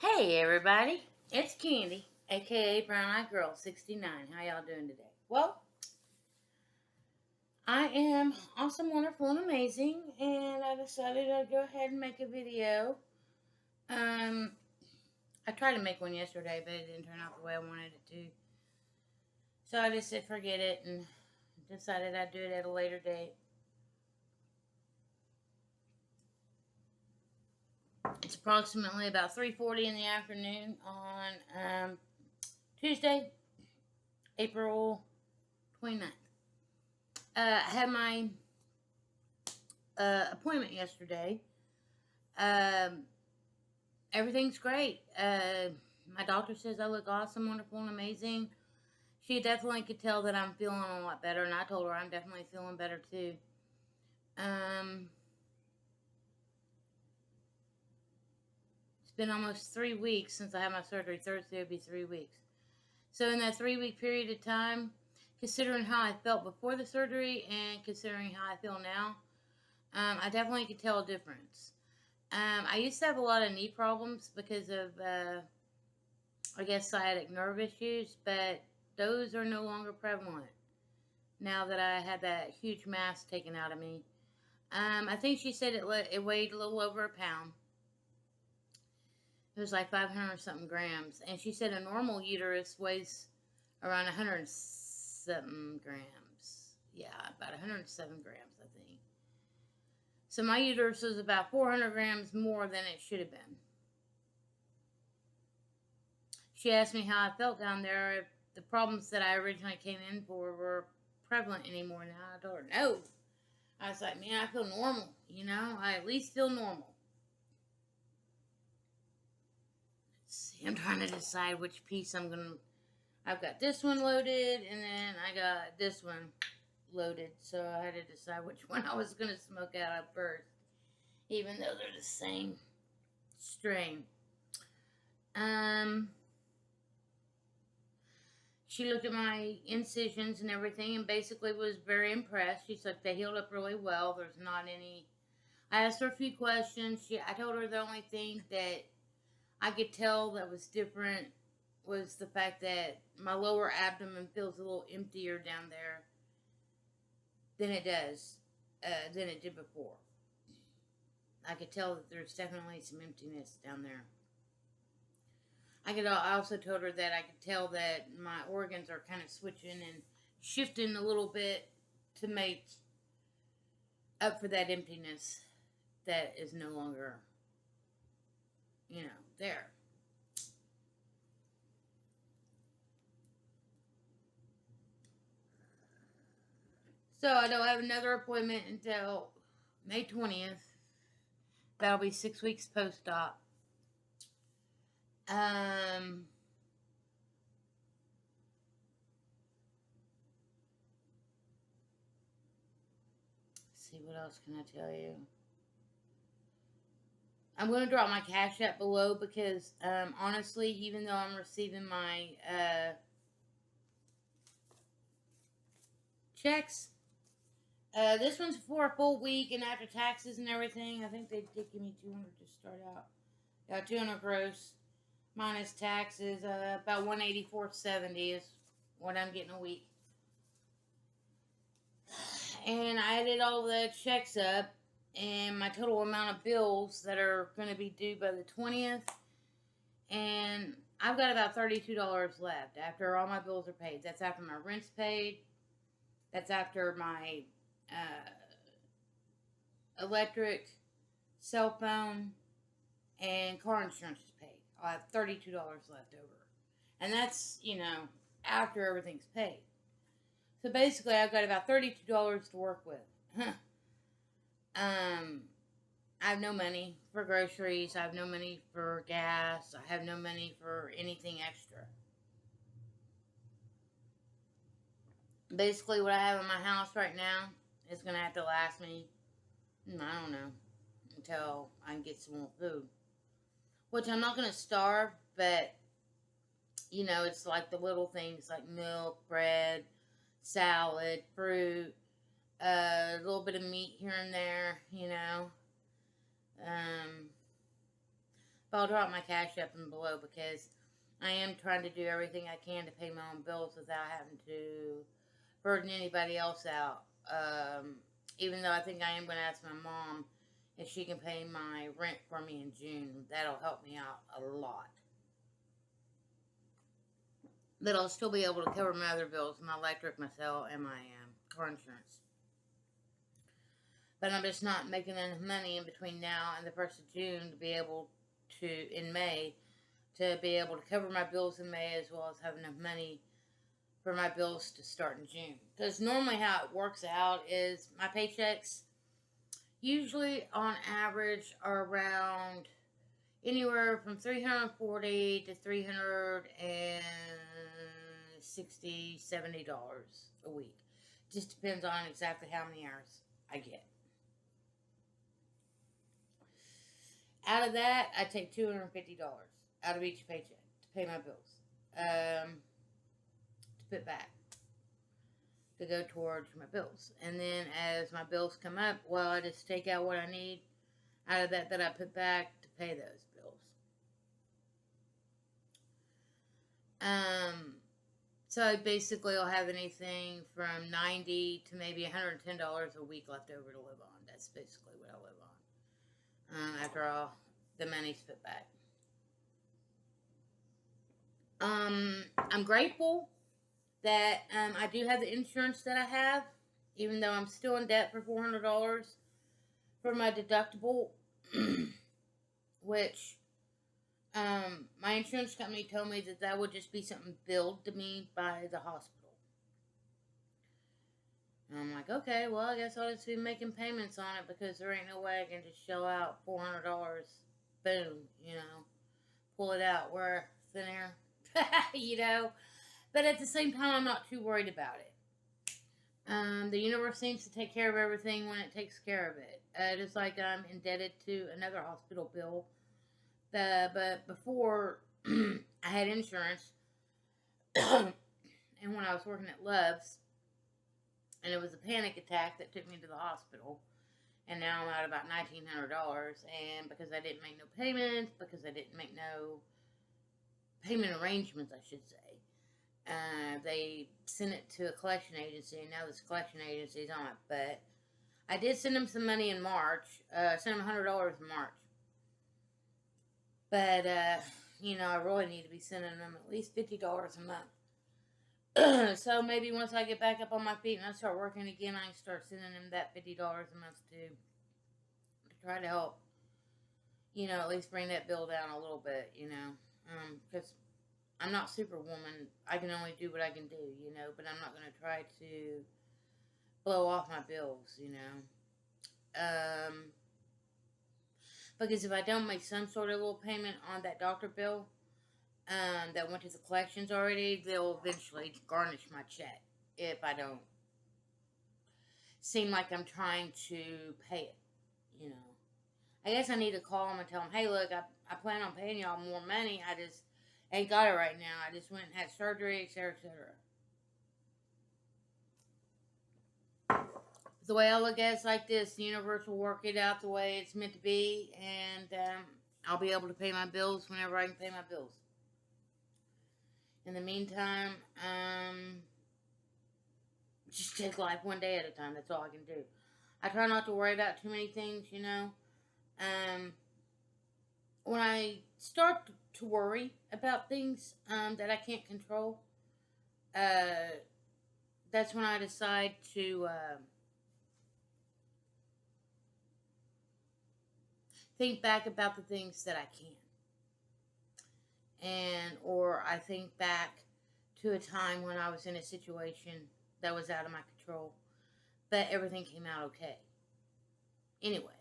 Hey everybody, it's Candy, aka Brown Eyed Girl 69. How y'all doing today? Well, I am awesome, wonderful, and amazing, and I decided I'd go ahead and make a video. Um, I tried to make one yesterday, but it didn't turn out the way I wanted it to. So I just said forget it and decided I'd do it at a later date. It's approximately about 3:40 in the afternoon on Tuesday, April 29th. I had my appointment yesterday. Um, Everything's great. My doctor says I look awesome, wonderful, and amazing. She definitely could tell that I'm feeling a lot better, and I told her I'm definitely feeling better too. It's been almost 3 weeks since I had my surgery. Thursday would be 3 weeks. So in that 3 week period of time, considering how I felt before the surgery and considering how I feel now, I definitely could tell a difference. I used to have a lot of knee problems because of, I guess, sciatic nerve issues, but those are no longer prevalent now that I had that huge mass taken out of me. I think she said it weighed a little over a pound. It was like 500 something grams. And she said a normal uterus weighs around 100 something grams. Yeah, about 107 grams, I think. So my uterus was about 400 grams more than it should have been. She asked me how I felt down there, if the problems that I originally came in for were prevalent anymore now. I told her no. I was like, man, I feel normal, I at least feel normal. Let's see, I'm trying to decide which piece I've got this one loaded, and then I got this one loaded, so I had to decide which one I was going to smoke out of first, even though they're the same strain. She looked at my incisions and everything and basically was very impressed. She said they healed up really well. There's not any. I asked her a few questions. I told her the only thing that I could tell that was different was the fact that my lower abdomen feels a little emptier down there than it did before. I could tell that there's definitely some emptiness down there. I also told her that I could tell that my organs are kind of switching and shifting a little bit to make up for that emptiness that is no longer, there. So I don't have another appointment until May 20th. That'll be 6 weeks post-op. Let's see, what else can I tell you? I'm going to drop my Cashapp below because, honestly, even though I'm receiving my checks, this one's for a full week, and after taxes and everything, I think they did give me $200 to start out. Got $200 gross minus taxes. About $184.70 is what I'm getting a week. And I added all the checks up, and my total amount of bills that are going to be due by the 20th. And I've got about $32 left after all my bills are paid. That's after my rent's paid. That's after my electric, cell phone, and car insurance is paid. I'll have $32 left over. And that's, after everything's paid. So basically, I've got about $32 to work with. I have no money for groceries. I have no money for gas. I have no money for anything extra. Basically, what I have in my house right now is going to have to last me, I don't know, until I can get some more food. Which I'm not going to starve, but, it's like the little things like milk, bread, salad, fruit, a little bit of meat here and there, But But I'll drop my cash up and below because I am trying to do everything I can to pay my own bills without having to burden anybody else out. Even though I think I am going to ask my mom if she can pay my rent for me in June. That'll help me out a lot. But I'll still be able to cover my other bills, my electric, my cell, and my car insurance. But I'm just not making enough money in between now and the 1st of June to be able to, in May, to be able to cover my bills in May as well as have enough money for my bills to start in June. Because normally how it works out is my paychecks usually on average are around anywhere from $340 to $360, $70 a week. Just depends on exactly how many hours I get. Out of that, I take $250 out of each paycheck to pay my bills. To put back. To go towards my bills. And then as my bills come up, well, I just take out what I need out of that I put back to pay those bills. So I basically will have anything from $90 to maybe $110 a week left over to live on. That's basically what I live on. After all the money's put back. I'm grateful that I do have the insurance that I have, even though I'm still in debt for $400 for my deductible, which my insurance company told me that would just be something billed to me by the hospital. And I'm like, okay, well, I guess I'll just be making payments on it because there ain't no way I can just shell out $400, boom, pull it out, where thin air, But at the same time, I'm not too worried about it. The universe seems to take care of everything when it takes care of it. Just like I'm indebted to another hospital bill. But before I had insurance, and when I was working at Love's, and it was a panic attack that took me to the hospital, and now I'm out about $1,900, and because I didn't make no payments, because I didn't make no payment arrangements, I should say, they sent it to a collection agency, and now this collection agency is on it. But I did send them some money in March. Sent them $100 in March. But, I really need to be sending them at least $50 a month. So maybe once I get back up on my feet and I start working again, I can start sending them that $50 a month too. To try to help, at least bring that bill down a little bit, because I'm not Superwoman. I can only do what I can do, but I'm not going to try to blow off my bills, because if I don't make some sort of little payment on that doctor bill that went to the collections already, they'll eventually garnish my check if I don't seem like I'm trying to pay it, I guess I need to call them and tell them, hey, look, I plan on paying y'all more money. I just ain't got it right now. I just went and had surgery, etc., etc. The way I look at it's like this: the universe will work it out the way it's meant to be, and I'll be able to pay my bills whenever I can pay my bills. In the meantime, just take life one day at a time. That's all I can do. I try not to worry about too many things, when I start to worry about things that I can't control, that's when I decide to think back about the things that I can. Or I think back to a time when I was in a situation that was out of my control, but everything came out okay. Anyway,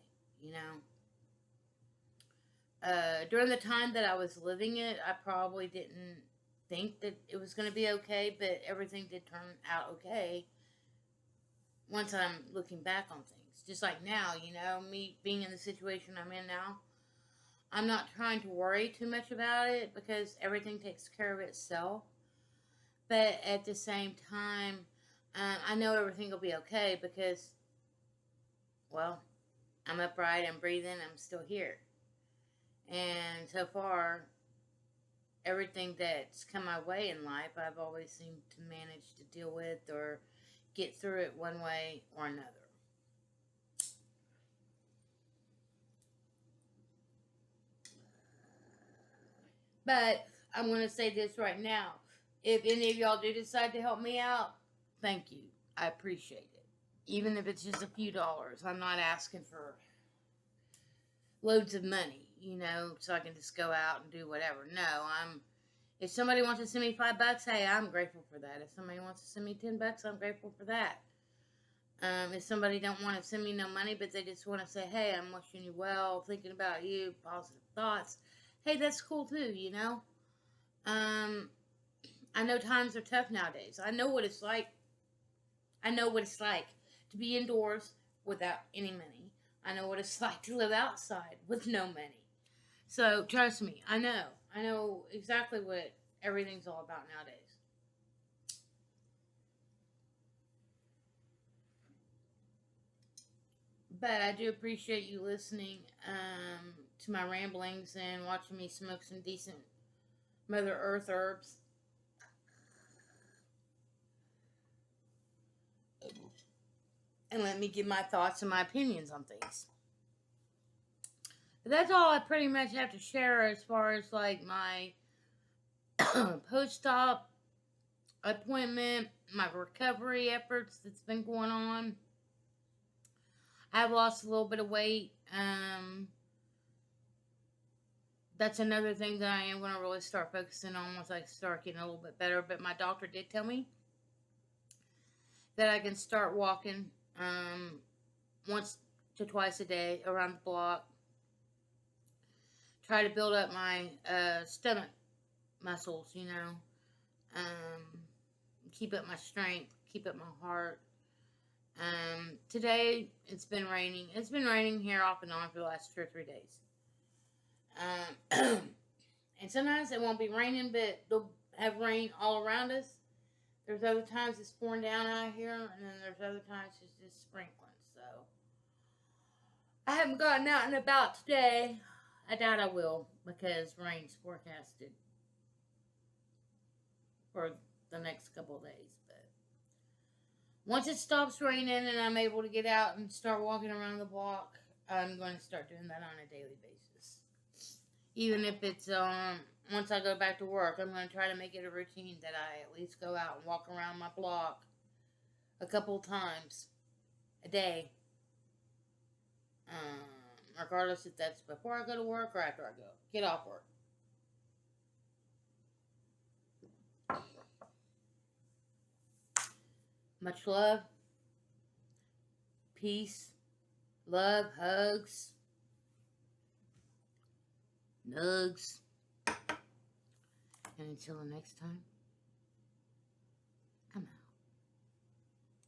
during the time that I was living it, I probably didn't think that it was going to be okay, but everything did turn out okay once I'm looking back on things. Just like now, me being in the situation I'm in now, I'm not trying to worry too much about it because everything takes care of itself. But at the same time, I know everything will be okay because, well, I'm upright, I'm breathing, I'm still here. And so far, everything that's come my way in life, I've always seemed to manage to deal with or get through it one way or another. But I'm going to say this right now. If any of y'all do decide to help me out, thank you. I appreciate it. Even if it's just a few dollars. I'm not asking for loads of money, so I can just go out and do whatever. No, if somebody wants to send me $5, hey, I'm grateful for that. If somebody wants to send me $10, I'm grateful for that. If somebody don't want to send me no money, but they just want to say, hey, I'm wishing you well, thinking about you, positive thoughts, hey, that's cool too, I know times are tough nowadays. I know what it's like. I know what it's like to be indoors without any money. I know what it's like to live outside with no money. So trust me, I know. I know exactly what everything's all about nowadays. But I do appreciate you listening to my ramblings and watching me smoke some decent Mother Earth herbs. And let me give my thoughts and my opinions on things. But that's all I pretty much have to share as far as like my post-op appointment, my recovery efforts that's been going on. I've lost a little bit of weight. That's another thing that I am going to really start focusing on once I start getting a little bit better. But my doctor did tell me that I can start walking once to twice a day around the block. Try to build up my stomach muscles, keep up my strength, keep up my heart. Today it's been raining. It's been raining here off and on for the last 2 or 3 days. And sometimes it won't be raining, but they'll have rain all around us. There's other times it's pouring down out here, and then there's other times it's just sprinkling. So I haven't gotten out and about today. I doubt I will because rain's forecasted for the next couple of days. But once it stops raining and I'm able to get out and start walking around the block, I'm going to start doing that on a daily basis. Even if it's once I go back to work, I'm going to try to make it a routine that I at least go out and walk around my block a couple times a day. Regardless if that's before I go to work or after I get off work. Much love, peace, love, hugs, nugs. And until the next time.